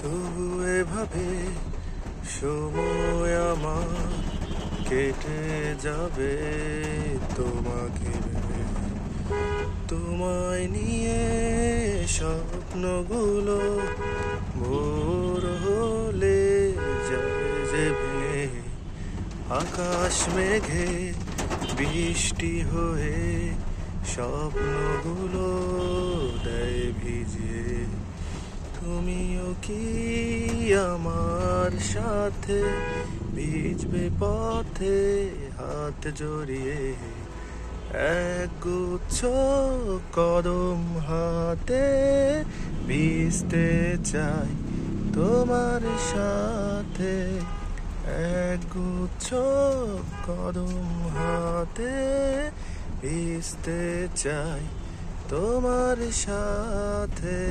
তবু এভাবে সময় আমার কেটে যাবে তোমাকে ভেবে। তোমায় নিয়ে স্বপ্নগুলো ভোর হলে যায় যে ভেঙে। আকাশ মেঘে বৃষ্টি হয়ে স্বপ্নগুলো দেয় ভিজিয়ে। তুমিও কি আমার সাথে ভিজবে পথে হাত জড়িয়ে? একগুচ্ছ কদম হাতে ভিজতে চাই তোমার সাথে। একগুচ্ছ কদম হাতে ভিজতে চাই তোমার সাথে।